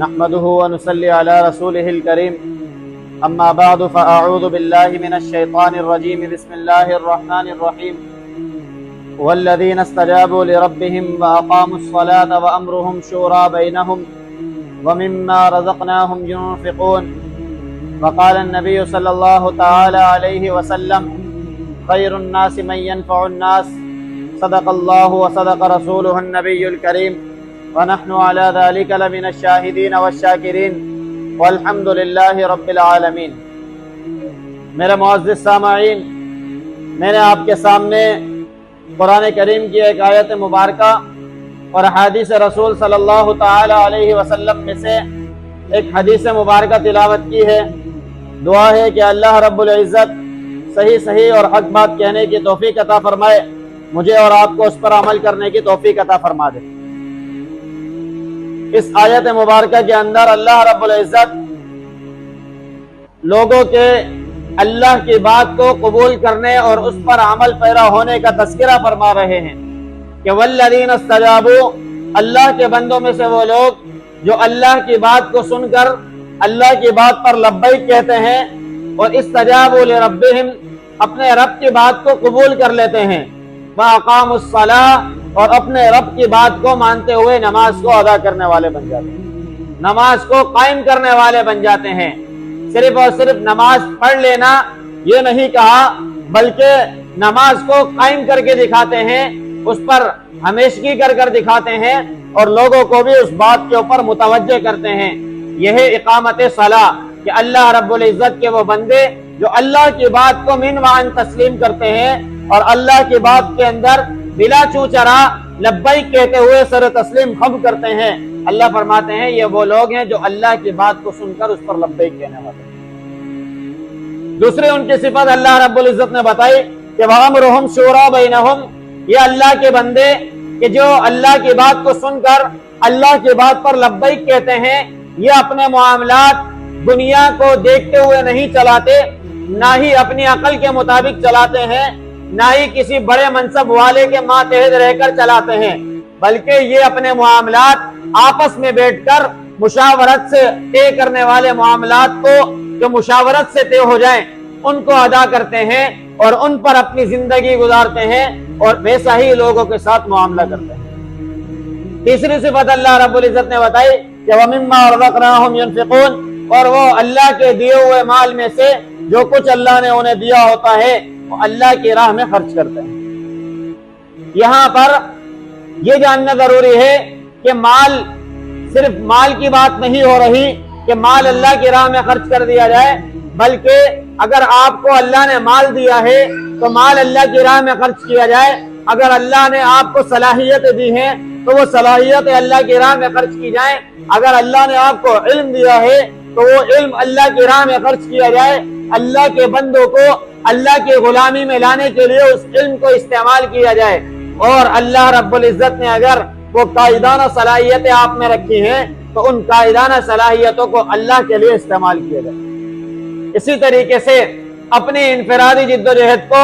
نحمده ونصلي على رسوله الكريم أما بعد فأعوذ بالله من الشيطان الرجيم بسم الله الرحمن الرحيم والذين استجابوا لربهم وأقاموا الصلاة وأمرهم شورى بينهم ومما رزقناهم ينفقون وقال النبي صلى الله تعالى عليه وسلم خير الناس من ينفع الناس صدق الله وصدق رسوله النبي الكريم ونحن على ذلك لمن الشاهدين والشاكرين والحمد لله رب العالمین۔ میرے معزز سامعین، میں نے آپ کے سامنے قرآن کریم کی ایک آیت مبارکہ اور حدیث رسول صلی اللہ تعالی علیہ وسلم میں سے ایک حدیث مبارکہ تلاوت کی ہے۔ دعا ہے کہ اللہ رب العزت صحیح اور حق بات کہنے کی توفیق عطا فرمائے، مجھے اور آپ کو اس پر عمل کرنے کی توفیق عطا فرما دے۔ اس آیت مبارکہ کے اندر اللہ رب العزت لوگوں کے اللہ کی بات کو قبول کرنے اور اس پر عمل پیرا ہونے کا تذکرہ فرما رہے ہیں کہ والذین استجابوا، اللہ کے بندوں میں سے وہ لوگ جو اللہ کی بات کو سن کر اللہ کی بات پر لبیک کہتے ہیں اور استجابوا لربہم، اپنے رب کی بات کو قبول کر لیتے ہیں، وَأَقَامُوا الصَّلَاةَ، اور اپنے رب کی بات کو مانتے ہوئے نماز کو ادا کرنے والے بن جاتے ہیں، نماز کو قائم کرنے والے بن جاتے ہیں۔ صرف اور صرف نماز پڑھ لینا یہ نہیں کہا، بلکہ نماز کو قائم کر کے دکھاتے ہیں، اس پر ہمیشگی کر دکھاتے ہیں اور لوگوں کو بھی اس بات کے اوپر متوجہ کرتے ہیں۔ یہ ہے اقامت صلاح، کہ اللہ رب العزت کے وہ بندے جو اللہ کی بات کو من وعن تسلیم کرتے ہیں اور اللہ کی بات کے اندر بلا چوچرا لبیک کہتے ہوئے سر تسلیم خم کرتے ہیں، اللہ فرماتے ہیں یہ وہ لوگ ہیں جو اللہ کی بات کو سن کر اس پر لبیک کہنے والے ہیں۔ دوسری ان کی صفت اللہ رب العزت نے بتائی کہ وَأَمْرُهُمْ شُورَىٰ بَيْنَهُمْ، یہ اللہ کے بندے کہ جو اللہ کی بات کو سن کر اللہ کی بات پر لبیک کہتے ہیں، یہ اپنے معاملات دنیا کو دیکھتے ہوئے نہیں چلاتے، نہ ہی اپنی عقل کے مطابق چلاتے ہیں، نہ ہی کسی بڑے منصب والے کے ماتحت رہ کر چلاتے ہیں، بلکہ یہ اپنے معاملات آپس میں بیٹھ کر مشاورت سے طے کرنے والے معاملات کو جو مشاورت سے طے ہو جائیں ان کو ادا کرتے ہیں اور ان پر اپنی زندگی گزارتے ہیں اور ویسا ہی لوگوں کے ساتھ معاملہ کرتے ہیں۔ تیسری صفت اللہ رب العزت نے بتائی کہ وَمِمَّا رَزَقْنَاهُمْ يُنْفِقُونَ، اور وہ اللہ کے دیے ہوئے مال میں سے جو کچھ اللہ نے انہیں دیا ہوتا ہے وہ اللہ کی راہ میں خرچ کرتے ہیں۔ یہاں پر یہ جاننا ضروری ہے کہ مال، صرف مال کی بات نہیں ہو رہی کہ مال اللہ کی راہ میں خرچ کر دیا جائے، بلکہ اگر آپ کو اللہ نے مال دیا ہے تو مال اللہ کی راہ میں خرچ کیا جائے۔ اگر اللہ نے آپ کو صلاحیت دی ہے تو وہ صلاحیت اللہ کی راہ میں خرچ کی جائے۔ اگر اللہ نے آپ کو علم دیا ہے تو وہ علم اللہ کی راہ میں خرچ کیا جائے۔ اللہ کے بندوں کو اللہ کی غلامی میں لانے کے لیے اس علم کو استعمال کیا جائے، اور اللہ رب العزت نے اگر وہ قائدانہ صلاحیتیں آپ میں رکھی ہیں تو ان قائدانہ صلاحیتوں کو اللہ کے لیے استعمال کیا جائے۔ اسی طریقے سے اپنی انفرادی جد و جہد کو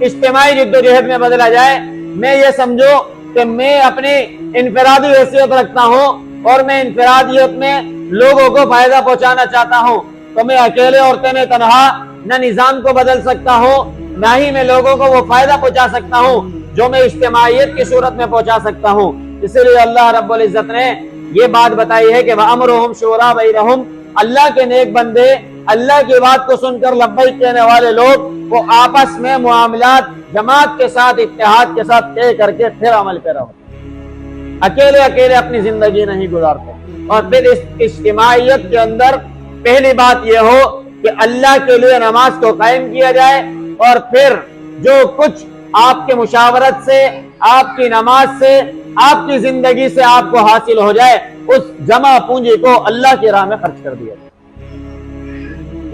اجتماعی جد و جہد میں بدلا جائے۔ میں یہ سمجھو کہ میں اپنی انفرادی حیثیت رکھتا ہوں اور میں انفرادیت میں لوگوں کو فائدہ پہنچانا چاہتا ہوں، تو میں اکیلے اور تنہا تنہا نہ نظام کو بدل سکتا ہوں، نہ ہی میں لوگوں کو وہ فائدہ پہنچا سکتا ہوں جو میں اجتماعیت کی صورت میں پہنچا سکتا ہوں۔ اسی لیے اللہ رب العزت نے یہ بات بتائی ہے کہ وَأَمْرُهُمْ شُورَىٰ بَيْنَهُمْ، اللہ کے نیک بندے اللہ کی بات کو سن کر لبیک کہنے والے لوگ وہ آپس میں معاملات جماعت کے ساتھ اتحاد کے ساتھ طے کر کے پھر عمل پیرا ہوتے ہیں، اکیلے اپنی زندگی نہیں گزارتے۔ اور پھر اس اجتماعیت کے اندر پہلی بات یہ ہو کہ اللہ کے لیے نماز کو قائم کیا جائے، اور پھر جو کچھ آپ کے مشاورت سے، آپ کی نماز سے، آپ کی زندگی سے آپ کو حاصل ہو جائے، اس جمع پونجی کو اللہ کی راہ میں خرچ کر دیا جائے۔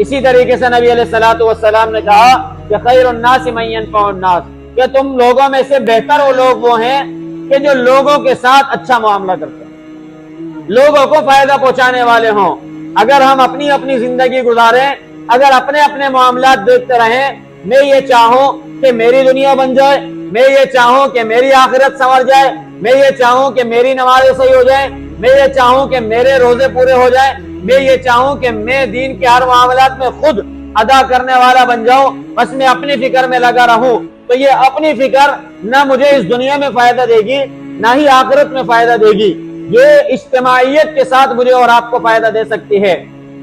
اسی طریقے سے نبی علیہ الصلوۃ والسلام نے کہا کہ خیر الناس من ينفع الناس، کہ تم لوگوں میں سے بہتر وہ لوگ وہ ہیں کہ جو لوگوں کے ساتھ اچھا معاملہ کرتے ہیں، لوگوں کو فائدہ پہنچانے والے ہوں۔ اگر ہم اپنی زندگی گزاریں، اگر اپنے معاملات دیکھتے رہیں، میں یہ چاہوں کہ میری دنیا بن جائے، میں یہ چاہوں کہ میری آخرت سنور جائے، میں یہ چاہوں کہ میری نمازیں صحیح ہو جائیں، میں یہ چاہوں کہ میرے روزے پورے ہو جائیں، میں یہ چاہوں کہ میں دین کے ہر معاملات میں خود ادا کرنے والا بن جاؤں، بس میں اپنی فکر میں لگا رہوں، تو یہ اپنی فکر نہ مجھے اس دنیا میں فائدہ دے گی نہ ہی آخرت میں فائدہ دے گی۔ یہ اجتماعیت کے ساتھ مجھے اور آپ کو فائدہ دے سکتی ہے۔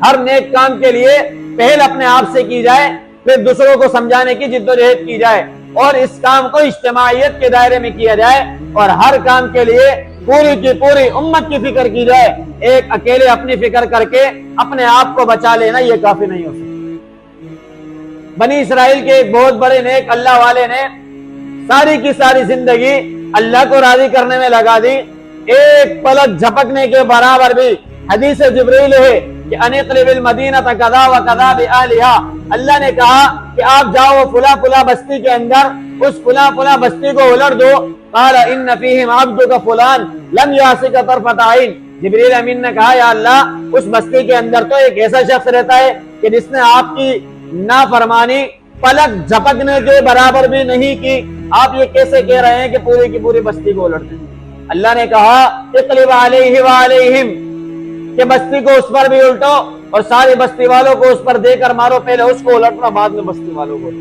ہر نیک کام کے لیے پہل اپنے آپ سے کی جائے، پھر دوسروں کو سمجھانے کی جد و جہد کی جائے، اور اس کام کو اجتماعیت کے دائرے میں کیا جائے، اور ہر کام کے لیے پوری کی پوری امت کی فکر کی جائے۔ ایک اکیلے اپنی فکر کر کے اپنے آپ کو بچا لینا یہ کافی نہیں ہو سکتا۔ بنی اسرائیل کے ایک بہت بڑے نیک اللہ والے نے ساری کی ساری زندگی اللہ کو راضی کرنے میں لگا دی، ایک پلک جھپکنے کے برابر بھی حدیث جبریل ہے کہ انقلب المدینہ کذا و کذا بآلہا، اللہ نے کہا کہ آپ جاؤ فلاں فلاں بستی کے اندر، اس فلاں فلاں بستی کو الٹ دو، قال ان فیہم عبدک فلان لم یعصک طرفۃ عین، جبریل امین نے کہا یا اللہ اس بستی کے اندر تو ایک ایسا شخص رہتا ہے کہ جس نے آپ کی نافرمانی پلک جھپکنے کے برابر بھی نہیں کی، آپ یہ کیسے کہہ رہے ہیں کہ پوری کی پوری بستی کو الٹ دیں؟ اللہ نے کہا اقلب علیہ وعلیہم، کہ بستی کو اس پر بھی الٹو اور ساری بستی والوں کو اس پر دے کر مارو، پہلے اس کو الٹنا بعد میں بستی والوں کو۔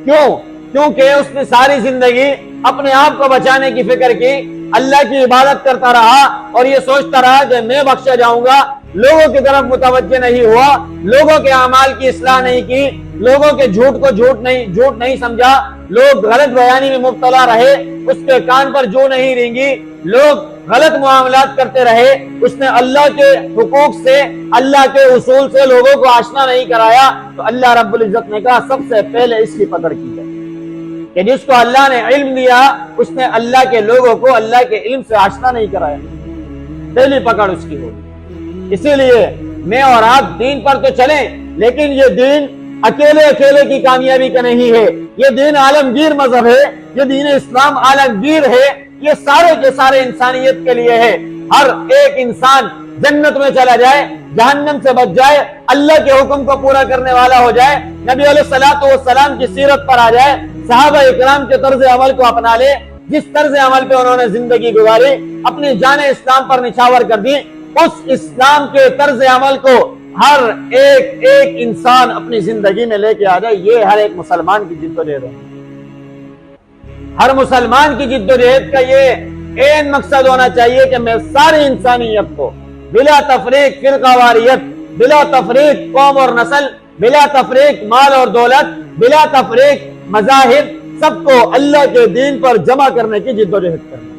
کیوں؟ کیونکہ اس نے ساری زندگی اپنے آپ کو بچانے کی فکر کی، اللہ کی عبادت کرتا رہا اور یہ سوچتا رہا کہ میں بخشا جاؤں گا، لوگوں کی طرف متوجہ نہیں ہوا، لوگوں کے اعمال کی اصلاح نہیں کی، لوگوں کے جھوٹ کو جھوٹ نہیں سمجھا، لوگ غلط بیانی میں مبتلا رہے، اس کے کان پر جو نہیں رینگی، لوگ غلط معاملات کرتے رہے، اس نے اللہ کے حقوق سے، اللہ کے اصول سے لوگوں کو آشنا نہیں کرایا، تو اللہ رب العزت نے کہا سب سے پہلے اس کی قدر کی جائے کہ جس کو اللہ نے علم دیا اس نے اللہ کے لوگوں کو اللہ کے علم سے آشنا نہیں کرایا، پہلی پکڑ اس کی ہوگی۔ اسی لیے میں اور آپ دین پر تو چلیں، لیکن یہ دین اکیلے کی کامیابی کا نہیں ہے، یہ دین عالمگیر مذہب ہے، یہ دین اسلام عالمگیر ہے، یہ سارے کے سارے انسانیت کے لیے ہے۔ ہر ایک انسان جنت میں چلا جائے، جہنم سے بچ جائے، اللہ کے حکم کو پورا کرنے والا ہو جائے، نبی علیہ الصلوۃ والسلام کی سیرت پر آ جائے، صحابہ اکرام کے طرز عمل کو اپنا لے، جس طرز عمل پہ انہوں نے زندگی گزاری، اپنی جان اسلام پر نچھاور کر دی، اس اسلام کے طرز عمل کو ہر ایک انسان اپنی زندگی میں لے کے آ جائے، یہ ہر ایک مسلمان کی جد و جہد ہے۔ ہر مسلمان کی جد و جہد کا یہ عین مقصد ہونا چاہیے کہ میں ساری انسانیت کو بلا تفریق فرقہ واریت، بلا تفریق قوم اور نسل، بلا تفریق مال اور دولت، بلا تفریق مذاہب، سب کو اللہ کے دین پر جمع کرنے کی جد و جہد کرنا،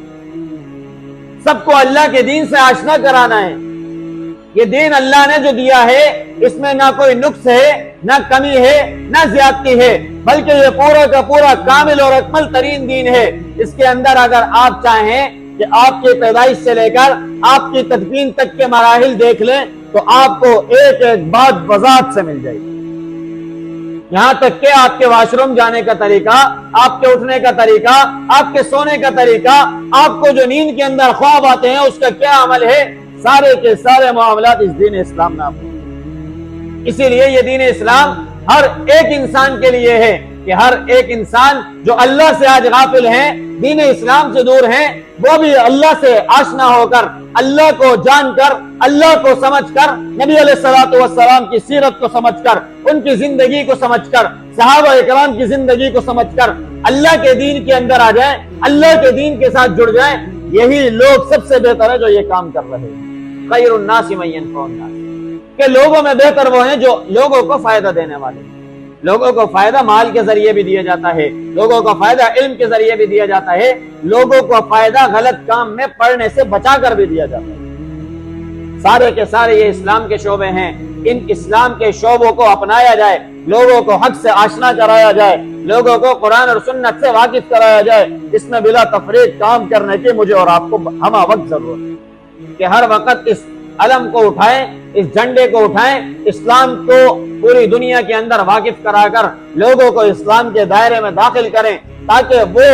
سب کو اللہ کے دین سے آشنا کرانا ہے۔ یہ دین اللہ نے جو دیا ہے اس میں نہ کوئی نقص ہے، نہ کمی ہے، نہ زیادتی ہے، بلکہ یہ پورا کا پورا کامل اور اکمل ترین دین ہے۔ اس کے اندر اگر آپ چاہیں کہ آپ کی پیدائش سے لے کر آپ کی تدفین تک کے مراحل دیکھ لیں تو آپ کو ایک ایک بات وضاحت سے مل جائے گی، یہاں تک کہ آپ کے واش روم جانے کا طریقہ، آپ کے اٹھنے کا طریقہ، آپ کے سونے کا طریقہ، آپ کو جو نیند کے اندر خواب آتے ہیں اس کا کیا عمل ہے، سارے کے سارے معاملات اس دین اسلام میں آپ کو۔ اسی لیے یہ دین اسلام ہر ایک انسان کے لیے ہے کہ ہر ایک انسان جو اللہ سے آج غافل ہیں، دین اسلام سے دور ہیں، وہ بھی اللہ سے آشنا ہو کر، اللہ کو جان کر، اللہ کو سمجھ کر، نبی علیہ الصلوۃ والسلام کی سیرت کو سمجھ کر، ان کی زندگی کو سمجھ کر، صحابہ اکرام کی زندگی کو سمجھ کر اللہ کے دین کے اندر آ جائیں، اللہ کے دین کے ساتھ جڑ جائیں۔ یہی لوگ سب سے بہتر ہے جو یہ کام کر رہے ہیں۔ خیر الناس من ينفع الناس، کہ لوگوں میں بہتر وہ ہیں جو لوگوں کو فائدہ دینے والے ہیں۔ لوگوں کو فائدہ مال کے ذریعے بھی دیا جاتا ہے، لوگوں کو فائدہ علم کے ذریعے بھی دیا جاتا ہے، لوگوں کو فائدہ غلط کام میں پڑنے سے بچا کر بھی دیا جاتا ہے۔ سارے کے سارے یہ اسلام کے شعبے ہیں، ان اسلام کے شعبوں کو اپنایا جائے، لوگوں کو حق سے آشنا کرایا جائے، لوگوں کو قرآن اور سنت سے واقف کرایا جائے، اس میں بلا تفریق کام کرنے کی مجھے اور آپ کو ہمہ وقت ضرورت ہے کہ ہر وقت اس علم کو اٹھائیں، اس جھنڈے کو اٹھائیں، اسلام کو پوری دنیا کے اندر واقف کرا کر لوگوں کو اسلام کے دائرے میں داخل کریں تاکہ وہ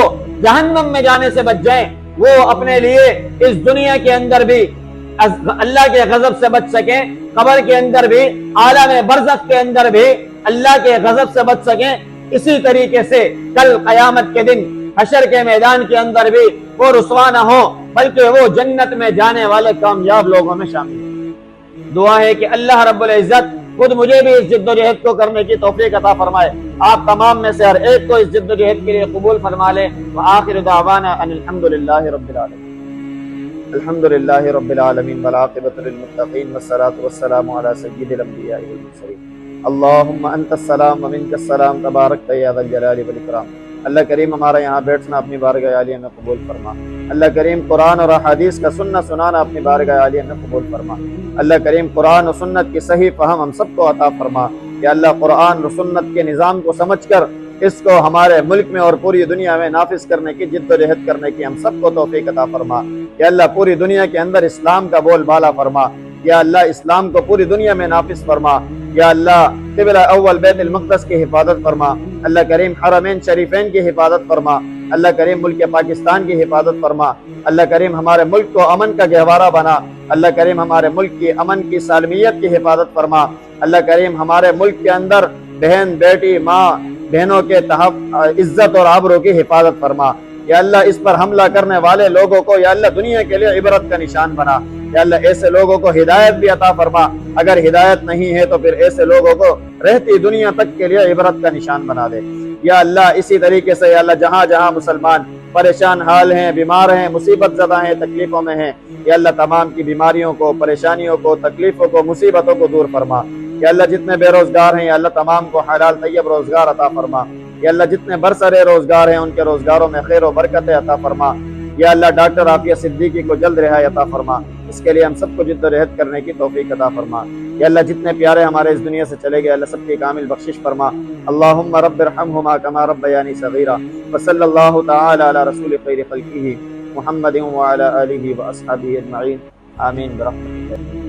جہنم میں جانے سے بچ جائیں، وہ اپنے لیے اس دنیا کے اندر بھی اللہ کے غضب سے بچ سکیں، قبر کے اندر بھی، عالم برزخ کے اندر بھی اللہ کے غضب سے بچ سکیں۔ اسی طریقے سے کل قیامت کے دن حشر کے میدان کے اندر بھی وہ رسوا نہ ہو بلکہ وہ جنت میں جانے والے کامیاب لوگوں میں شامل ہیں۔ دعا ہے کہ اللہ رب العزت خود مجھے بھی اس جد و جہد کو کرنے کی توفیق عطا فرمائے، آپ تمام میں سے ہر ایک کو اس جد و جہد کے لیے قبول فرما لے۔ وآخر دعوانا ان الحمدللہ رب العالمین۔ الحمدللہ رب العالمین والعاقبۃ للمتقین والصلاۃ والسلام علی سید الانبیاء والمرسلین۔ اللہم انت السلام ومنک السلام تبارک یا ذا الجلال والاکرام۔ اللہ کریم ہمارا یہاں بیٹھنا اپنی بارگاہ عالیہ میں قبول فرما۔ اللہ کریم قرآن اور احادیث کا سننا سنانا اپنی بارگاہ عالیہ میں قبول فرما۔ اللہ کریم قرآن و سنت کی صحیح فہم ہم سب کو عطا فرما۔ یا اللہ قرآن و سنت کے نظام کو سمجھ کر اس کو ہمارے ملک میں اور پوری دنیا میں نافذ کرنے کی جد و جہد کرنے کی ہم سب کو توفیق عطا فرما۔ یا اللہ پوری دنیا کے اندر اسلام کا بول بالا فرما۔ یا اللہ اسلام کو پوری دنیا میں نافذ فرما۔ یا اللہ قبلہ اول بیت المقدس کی حفاظت فرما۔ اللہ کریم حرمین شریفین کی حفاظت فرما۔ اللہ کریم ملک پاکستان کی حفاظت فرما۔ اللہ کریم ہمارے ملک کو امن کا گہوارہ بنا۔ اللہ کریم ہمارے ملک کی امن کی سالمیت کی حفاظت فرما۔ اللہ کریم ہمارے ملک کے اندر بہن بیٹی ماں بہنوں کے عزت اور آبرو کی حفاظت فرما۔ یا اللہ اس پر حملہ کرنے والے لوگوں کو یا اللہ دنیا کے لیے عبرت کا نشان بنا۔ یا اللہ ایسے لوگوں کو ہدایت بھی عطا فرما، اگر ہدایت نہیں ہے تو پھر ایسے لوگوں کو رہتی دنیا تک کے لیے عبرت کا نشان بنا دے۔ یا اللہ اسی طریقے سے یا اللہ جہاں جہاں مسلمان پریشان حال ہیں، بیمار ہیں، مصیبت زدہ ہیں، تکلیفوں میں ہیں، یا اللہ تمام کی بیماریوں کو، پریشانیوں کو، تکلیفوں کو، مصیبتوں کو دور فرما۔ یا اللہ جتنے بے روزگار ہیں یا اللہ تمام کو حلال طیب روزگار عطا فرما۔ یا اللہ جتنے برسرے روزگار ہیں ان کے روزگاروں میں خیر و برکت عطا فرما۔ یا اللہ ڈاکٹر عافیہ صدیقی کو جلد رہائی عطا فرما، اس کے لیے ہم سب کو جد و جہد کرنے کی توفیق عطا فرما۔ یا اللہ جتنے پیارے ہمارے اس دنیا سے چلے گئے اللہ سب کی کامل بخشش فرما۔ اللہم رب ارحمہما کما ربیانی صغیرا، وصلی اللہ تعالی علی رسول خیر خلقہ محمد وعلی آلہ واصحابہ اجمعین، آمین برحمتک۔